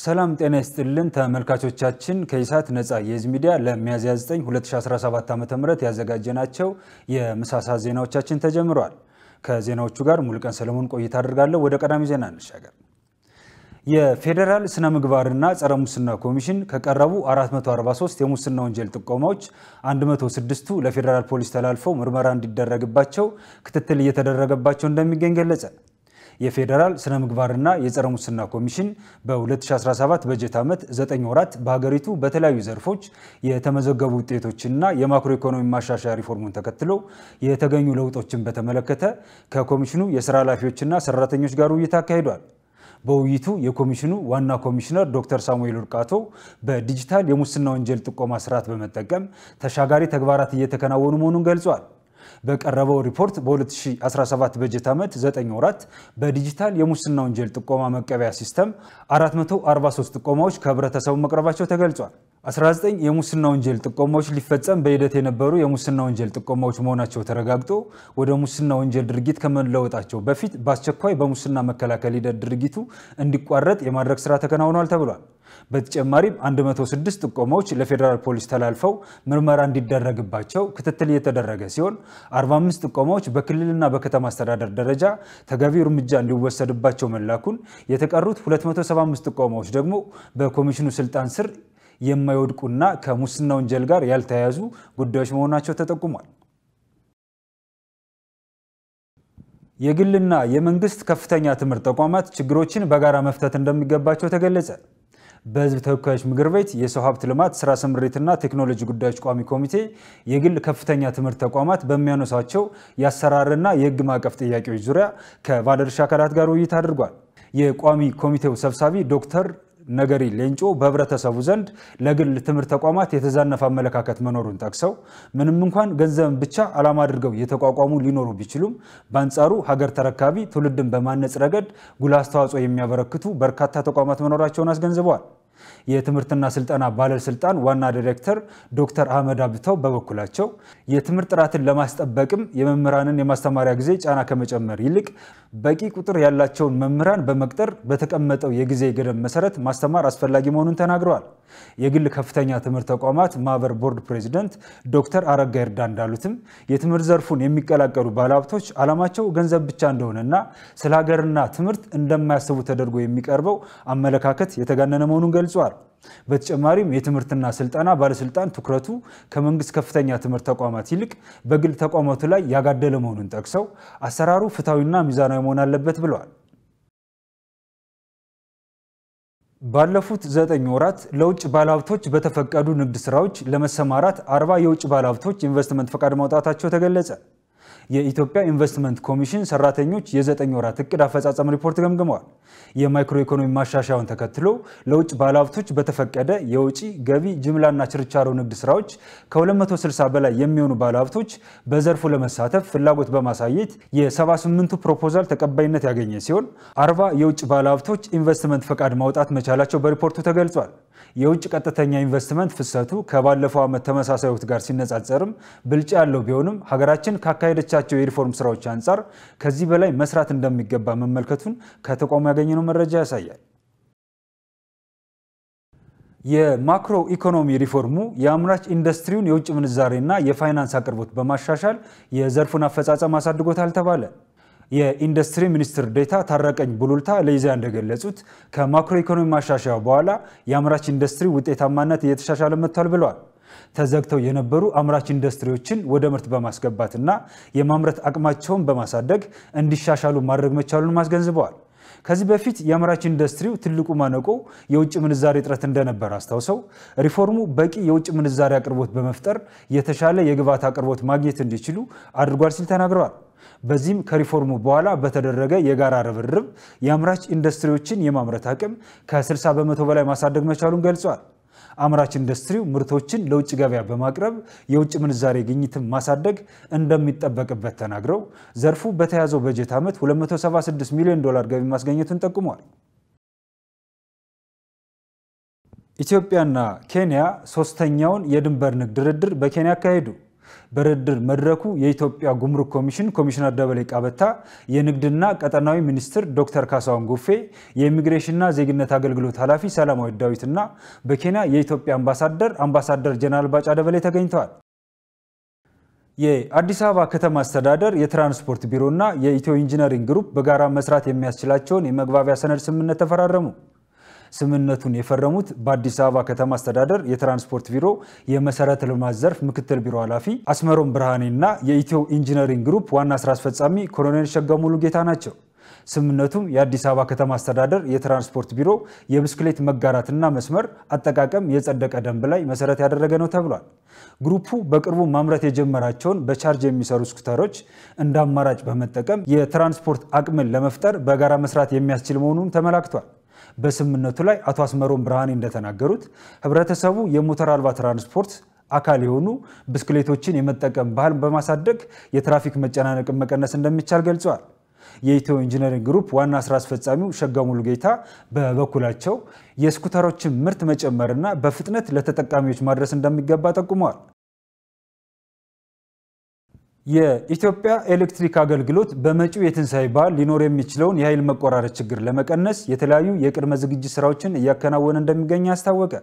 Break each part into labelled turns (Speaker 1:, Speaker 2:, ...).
Speaker 1: ሰላም ጤና ይስጥልን ተመልካቾቻችን ከኢሳት ነፃ የህዝብ ሚዲያ ለሚያዝያ 9 2017 ዓ.ም ያዘጋጀናቸው የምሳሳ ዜናዎቻችን ተጀምረዋል። ከዜናዎቹ ጋር ሙሉቀን ሰለሞን ቆይታ አድርጋለሁ። ወደ ቀዳሚ ዜና እንሻገር። የፌደራል ስነ ምግባርና ጸረ ሙስና ኮሚሽን ከቀረቡ 443 የሙስና ወንጀል ጥቆማዎች 106ቱ ለፌደራል ፖሊስ ተላልፈው ምርመራ እንዲደረግባቸው ክትትል እየተደረገባቸው እንደሚገኝ ገለጸ። የፌደራል ስነ ምግባርና የጸረ ሙስና ኮሚሽን በ2017 በጀት ዓመት 9 ወራት በሀገሪቱ በተለያዩ ዘርፎች የተመዘገቡ ውጤቶችና የማክሮ ኢኮኖሚ ማሻሻያ ሪፎርሙን ተከትሎ የተገኙ ለውጦችን በተመለከተ ከኮሚሽኑ የሥራ ኃላፊዎችና ሰራተኞች ጋር ውይይት አካሂዷል። በውይይቱ የኮሚሽኑ ዋና ኮሚሽነር ዶክተር ሳሙኤል ኡርቃቶ በዲጂታል የሙስና ወንጀል ጥቆማ ስርዓት በመጠቀም ተሻጋሪ ተግባራት እየተከናወኑ መሆኑን ገልጿል። በቀረበው ሪፖርት በ2017 በጀት ዓመት 9 ወራት በዲጂታል የሙስና ወንጀል ጥቆማ መቀበያ ሲስተም 443 ጥቆማዎች ከህብረተሰቡ መቅረባቸው ተገልጿል። 19 የሙስና ወንጀል ጥቆማዎች ሊፈጸም በሂደት የነበሩ የሙስና ወንጀል ጥቆማዎች መሆናቸው ተረጋግጦ ወደ ሙስና ወንጀል ድርጊት ከመለወጣቸው በፊት በአስቸኳይ በሙስና መከላከል ሂደት ድርጊቱ እንዲቋረጥ የማድረግ ስራ ተከናውኗል ተብሏል። በተጨማሪም 106 ጥቆማዎች ለፌደራል ፖሊስ ተላልፈው ምርመራ እንዲደረግባቸው ክትትል እየተደረገ ሲሆን 45 ጥቆማዎች በክልልና በከተማ አስተዳደር ደረጃ ተገቢው እርምጃ እንዲወሰድባቸው መላኩን፣ የተቀሩት 275 ጥቆማዎች ደግሞ በኮሚሽኑ ስልጣን ስር የማይወድቁና ከሙስና ወንጀል ጋር ያልተያያዙ ጉዳዮች መሆናቸው ተጠቁሟል። የግልና የመንግስት ከፍተኛ ትምህርት ተቋማት ችግሮችን በጋራ መፍታት እንደሚገባቸው ተገለጸ። በህዝብ ተወካዮች ምክር ቤት የሰው ሀብት ልማት ስራ ስምሪትና ቴክኖሎጂ ጉዳዮች ቋሚ ኮሚቴ የግል ከፍተኛ ትምህርት ተቋማት በሚያነሷቸው የአሰራርና የህግ ማዕቀፍ ጥያቄዎች ዙሪያ ከባለድርሻ አካላት ጋር ውይይት አድርጓል። የቋሚ ኮሚቴው ሰብሳቢ ዶክተር ነገሪ ሌንጮ በህብረተሰቡ ዘንድ ለግል ትምህርት ተቋማት የተዛነፈ አመለካከት መኖሩን ጠቅሰው ምንም እንኳን ገንዘብን ብቻ ዓላማ አድርገው የተቋቋሙ ሊኖሩ ቢችሉም በአንጻሩ ሀገር ተረካቢ ትውልድን በማነጽ ረገድ ጉልህ አስተዋጽኦ የሚያበረክቱ በርካታ ተቋማት መኖራቸውን አስገንዝበዋል። የትምህርትና ስልጠና ባለስልጣን ዋና ዳይሬክተር ዶክተር አህመድ አብተው በበኩላቸው የትምህርት ጥራትን ለማስጠበቅም የመምህራንን የማስተማሪያ ጊዜ ጫና ከመጨመር ይልቅ በቂ ቁጥር ያላቸውን መምህራን በመቅጠር በተቀመጠው የጊዜ ገደብ መሰረት ማስተማር አስፈላጊ መሆኑን ተናግረዋል። የግል ከፍተኛ ትምህርት ተቋማት ማህበር ቦርድ ፕሬዝዳንት ዶክተር አረጋ ይርዳ እንዳሉትም የትምህርት ዘርፉን የሚቀላቀሉ ባለሀብቶች ዓላማቸው ገንዘብ ብቻ እንደሆነና ስለ ሀገርና ትምህርት እንደማያስቡ ተደርጎ የሚቀርበው አመለካከት የተጋነነ መሆኑን ገልጿል። በተጨማሪም የትምህርትና ስልጠና ባለስልጣን ትኩረቱ ከመንግስት ከፍተኛ ትምህርት ተቋማት ይልቅ በግል ተቋማቱ ላይ ያጋደለ መሆኑን ጠቅሰው አሰራሩ ፍትሃዊና ሚዛናዊ መሆን አለበት ብለዋል። ባለፉት 9 ወራት ለውጭ ባለሀብቶች በተፈቀዱ ንግድ ስራዎች ለመሰማራት 40 የውጭ ባለሀብቶች ኢንቨስትመንት ፈቃድ ማውጣታቸው ተገለጸ። የኢትዮጵያ ኢንቨስትመንት ኮሚሽን ሰራተኞች የ9 ወራት እቅድ አፈጻጸም ሪፖርት ገምግመዋል። የማክሮ ኢኮኖሚ ማሻሻያውን ተከትሎ ለውጭ ባለሀብቶች በተፈቀደ የውጪ ገቢ ጅምላና ችርቻሮ ንግድ ስራዎች ከ260 በላይ የሚሆኑ ባለሀብቶች በዘርፉ ለመሳተፍ ፍላጎት በማሳየት የ78ቱ ፕሮፖዛል ተቀባይነት ያገኘ ሲሆን 40 የውጭ ባለሀብቶች ኢንቨስትመንት ፈቃድ ማውጣት መቻላቸው በሪፖርቱ ተገልጿል። የውጭ ቀጥተኛ ኢንቨስትመንት ፍሰቱ ከባለፈው ዓመት ተመሳሳይ ወቅት ጋር ሲነጻጸርም ብልጫ ያለው ቢሆንም ሀገራችን ካካሄደቻቸው የሪፎርም ስራዎች አንጻር ከዚህ በላይ መስራት እንደሚገባ መመልከቱን ከተቋሙ ያገኘነው መረጃ ያሳያል። የማክሮ ኢኮኖሚ ሪፎርሙ የአምራች ኢንዱስትሪውን የውጭ ምንዛሬና የፋይናንስ አቅርቦት በማሻሻል የዘርፉን አፈጻጸም አሳድጎታል ተባለ። የኢንዱስትሪ ሚኒስትር ዴታ ታረቀኝ ቡሉልታ ለኢዜአ እንደገለጹት ከማክሮ ኢኮኖሚ ማሻሻያው በኋላ የአምራች ኢንዱስትሪ ውጤታማነት እየተሻሻለ መጥቷል ብለዋል። ተዘግተው የነበሩ አምራች ኢንዱስትሪዎችን ወደ ምርት በማስገባትና የማምረት አቅማቸውን በማሳደግ እንዲሻሻሉ ማድረግ መቻሉን አስገንዝበዋል። ከዚህ በፊት የአምራች ኢንዱስትሪው ትልቁ ማነቆ የውጭ ምንዛሬ እጥረት እንደነበር አስታውሰው ሪፎርሙ በቂ የውጭ ምንዛሬ አቅርቦት በመፍጠር የተሻለ የግብዓት አቅርቦት ማግኘት እንዲችሉ አድርጓል ሲል ተናግረዋል። በዚህም ከሪፎርሙ በኋላ በተደረገ የጋራ ርብርብ የአምራች ኢንዱስትሪዎችን የማምረት አቅም ከ60 በመቶ በላይ ማሳደግ መቻሉን ገልጿል። አምራች ኢንዱስትሪው ምርቶችን ለውጭ ገበያ በማቅረብ የውጭ ምንዛሬ ግኝትን ማሳደግ እንደሚጠበቅበት ተናግረው ዘርፉ በተያዘው በጀት ዓመት $276 ሚሊዮን ገቢ ማስገኘቱን ጠቁመዋል። ኢትዮጵያና ኬንያ ሶስተኛውን የድንበር ንግድ ድርድር በኬንያ አካሄዱ። በድርድር መድረኩ የኢትዮጵያ ጉምሩክ ኮሚሽን ኮሚሽነር ደበሌ ቃበታ፣ የንግድና ቀጠናዊ ሚኒስትር ዶክተር ካሳሁን ጎፌ፣ የኢሚግሬሽንና ዜግነት አገልግሎት ኃላፊ ሰላማዊት ዳዊትና በኬንያ የኢትዮጵያ አምባሳደር ጀነራል ባጫ ደበሌ ተገኝተዋል። የአዲስ አበባ ከተማ አስተዳደር የትራንስፖርት ቢሮና የኢትዮ ኢንጂነሪንግ ግሩፕ በጋራ መስራት የሚያስችላቸውን የመግባቢያ ሰነድ ስምምነት ተፈራረሙ። ስምምነቱን የፈረሙት በአዲስ አበባ ከተማ አስተዳደር የትራንስፖርት ቢሮ የመሰረተ ልማት ዘርፍ ምክትል ቢሮ ኃላፊ አስመሮም ብርሃኔና የኢትዮ ኢንጂነሪንግ ግሩፕ ዋና ስራ አስፈጻሚ ኮሎኔል ሸጋው ሙሉጌታ ናቸው። ስምምነቱም የአዲስ አበባ ከተማ አስተዳደር የትራንስፖርት ቢሮ የብስክሌት መጋራትና መስመር አጠቃቀም የጸደቀ ደንብ ላይ መሰረት ያደረገ ነው ተብሏል። ግሩፑ በቅርቡ ማምረት የጀመራቸውን በቻርጅ የሚሰሩ ስኩተሮች እንደ አማራጭ በመጠቀም የትራንስፖርት አቅምን ለመፍጠር በጋራ መስራት የሚያስችል መሆኑን ተመላክቷል። በስምምነቱ ላይ አቶ አስመሮም ብርሃኔ እንደተናገሩት ህብረተሰቡ የሞተር አልባ ትራንስፖርት አካል የሆኑ ብስክሌቶችን የመጠቀም ባህል በማሳደግ የትራፊክ መጨናነቅን መቀነስ እንደሚቻል ገልጸዋል። የኢትዮ ኢንጂነሪንግ ግሩፕ ዋና ስራ አስፈጻሚው ሸጋው ሙሉጌታ በበኩላቸው የስኩተሮችን ምርት መጨመርና በፍጥነት ለተጠቃሚዎች ማድረስ እንደሚገባ ጠቁመዋል። የኢትዮጵያ ኤሌክትሪክ አገልግሎት በመጪው የትንሳኤ በዓል ሊኖር የሚችለውን የኃይል መቆራረጥ ችግር ለመቀነስ የተለያዩ የቅድመ ዝግጅት ስራዎችን እያከናወነ እንደሚገኝ አስታወቀ።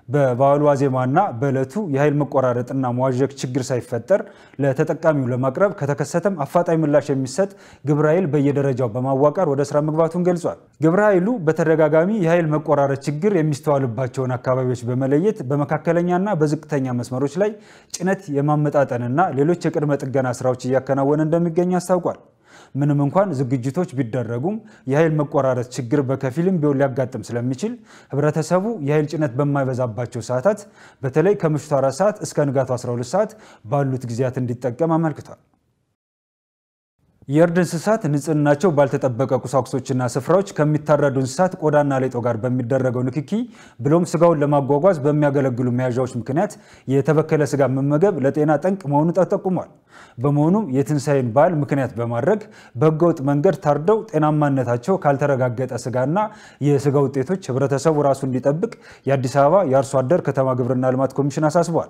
Speaker 1: በበዓሉ ዋዜማና በዕለቱ የኃይል መቆራረጥና መዋዠቅ ችግር ሳይፈጠር ለተጠቃሚው ለማቅረብ ከተከሰተም አፋጣኝ ምላሽ የሚሰጥ ግብረ ኃይል በየደረጃው በማዋቀር ወደ ስራ መግባቱን ገልጿል። ግብረ ኃይሉ በተደጋጋሚ የኃይል መቆራረጥ ችግር የሚስተዋልባቸውን አካባቢዎች በመለየት በመካከለኛና በዝቅተኛ መስመሮች ላይ ጭነት የማመጣጠንና ሌሎች የቅድመ ጥገና ስራዎች እያከናወነ እንደሚገኝ አስታውቋል። ምንም እንኳን ዝግጅቶች ቢደረጉም የኃይል መቆራረጥ ችግር በከፊልም ቢሆን ሊያጋጥም ስለሚችል ህብረተሰቡ የኃይል ጭነት በማይበዛባቸው ሰዓታት በተለይ ከምሽቱ 4 ሰዓት እስከ ንጋቱ 12 ሰዓት ባሉት ጊዜያት እንዲጠቀም አመልክቷል። የእርድ እንስሳት ንጽህናቸው ባልተጠበቀ ቁሳቁሶችና ስፍራዎች ከሚታረዱ እንስሳት ቆዳና ሌጦ ጋር በሚደረገው ንክኪ ብሎም ስጋውን ለማጓጓዝ በሚያገለግሉ መያዣዎች ምክንያት የተበከለ ስጋ መመገብ ለጤና ጠንቅ መሆኑን ተጠቁሟል። በመሆኑም የትንሳኤን በዓል ምክንያት በማድረግ በህገወጥ መንገድ ታርደው ጤናማነታቸው ካልተረጋገጠ ስጋና የስጋ ውጤቶች ህብረተሰቡ ራሱ እንዲጠብቅ የአዲስ አበባ የአርሶ አደር ከተማ ግብርና ልማት ኮሚሽን አሳስቧል።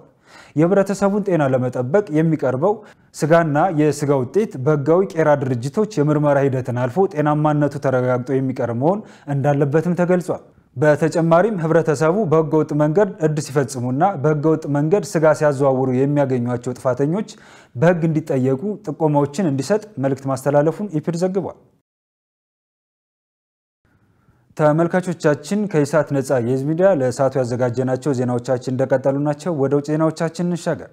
Speaker 1: የህብረተሰቡን ጤና ለመጠበቅ የሚቀርበው ስጋና የስጋ ውጤት በህጋዊ ቄራ ድርጅቶች የምርመራ ሂደትን አልፎ ጤናማነቱ ተረጋግጦ የሚቀርብ መሆን እንዳለበትም ተገልጿል። በተጨማሪም ህብረተሰቡ በህገወጥ መንገድ እርድ ሲፈጽሙና በህገወጥ መንገድ ስጋ ሲያዘዋውሩ የሚያገኟቸው ጥፋተኞች በህግ እንዲጠየቁ ጥቆማዎችን እንዲሰጥ መልእክት ማስተላለፉን ኢፒድ ዘግቧል። ተመልካቾቻችን ከኢሳት ነፃ የህዝብ ሚዲያ ለሰዓቱ ያዘጋጀናቸው ዜናዎቻችን እንደቀጠሉ ናቸው። ወደ ውጭ ዜናዎቻችን እንሻገር።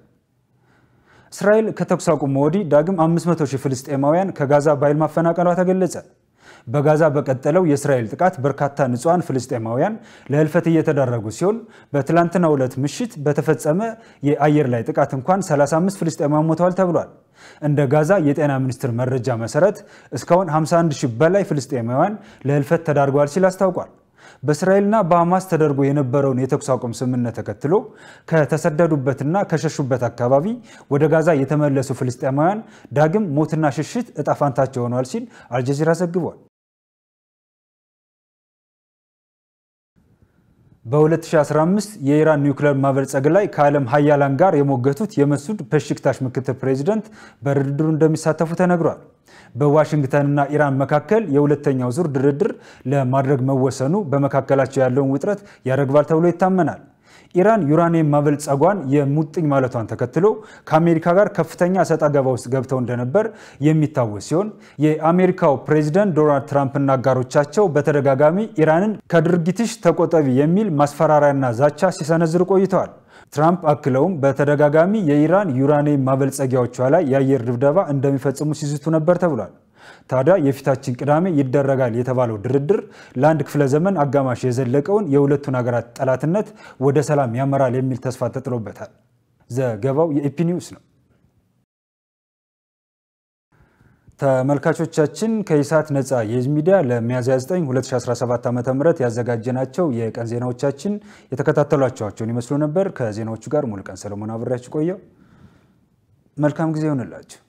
Speaker 1: እስራኤል ከተኩስ አቁም ወዲህ ዳግም 500,000 ፍልስጤማውያን ከጋዛ በኃይል ማፈናቀሏ ተገለጸ። በጋዛ በቀጠለው የእስራኤል ጥቃት በርካታ ንጹሃን ፍልስጤማውያን ለህልፈት እየተዳረጉ ሲሆን በትላንትናው ዕለት ምሽት በተፈጸመ የአየር ላይ ጥቃት እንኳን 35 ፍልስጤማውያን ሞተዋል ተብሏል። እንደ ጋዛ የጤና ሚኒስቴር መረጃ መሰረት እስካሁን 51,000 በላይ ፍልስጤማውያን ለህልፈት ተዳርገዋል ሲል አስታውቋል። በእስራኤልና በሐማስ ተደርጎ የነበረውን የተኩስ አቁም ስምምነት ተከትሎ ከተሰደዱበትና ከሸሹበት አካባቢ ወደ ጋዛ የተመለሱ ፍልስጤማውያን ዳግም ሞትና ሽሽት እጣ ፋንታቸው ሆኗል ሲል አልጀዚራ ዘግቧል። በ2015 የኢራን ኒውክሌር ማበልጸግ ላይ ከዓለም ሀያላን ጋር የሞገቱት የመሱድ ፔሽክታሽ ምክትል ፕሬዝዳንት በድርድሩ እንደሚሳተፉ ተነግሯል። በዋሽንግተንና ኢራን መካከል የሁለተኛው ዙር ድርድር ለማድረግ መወሰኑ በመካከላቸው ያለውን ውጥረት ያረግባል ተብሎ ይታመናል። ኢራን ዩራኒየም ማበልጸጓን የሙጥኝ ማለቷን ተከትሎ ከአሜሪካ ጋር ከፍተኛ ሰጣ ገባ ውስጥ ገብተው እንደነበር የሚታወስ ሲሆን የአሜሪካው ፕሬዝዳንት ዶናልድ ትራምፕና አጋሮቻቸው በተደጋጋሚ ኢራንን ከድርጊትሽ ተቆጠቢ የሚል ማስፈራሪያና ዛቻ ሲሰነዝሩ ቆይተዋል። ትራምፕ አክለውም በተደጋጋሚ የኢራን ዩራኒየም ማበልጸጊያዎቿ ላይ የአየር ድብደባ እንደሚፈጽሙ ሲዝቱ ነበር ተብሏል። ታዲያ የፊታችን ቅዳሜ ይደረጋል የተባለው ድርድር ለአንድ ክፍለ ዘመን አጋማሽ የዘለቀውን የሁለቱን ሀገራት ጠላትነት ወደ ሰላም ያመራል የሚል ተስፋ ተጥሎበታል። ዘገባው የኢፒ ኒውስ ነው። ተመልካቾቻችን ከኢሳት ነፃ የህዝብ ሚዲያ ለሚያዝያ 9 2017 ዓ.ም ያዘጋጀናቸው የቀን ዜናዎቻችን የተከታተሏቸውን ይመስሉ ነበር። ከዜናዎቹ ጋር ሙሉቀን ሰለሞን አብሬያችሁ ቆየው። መልካም ጊዜ ይሁንላችሁ።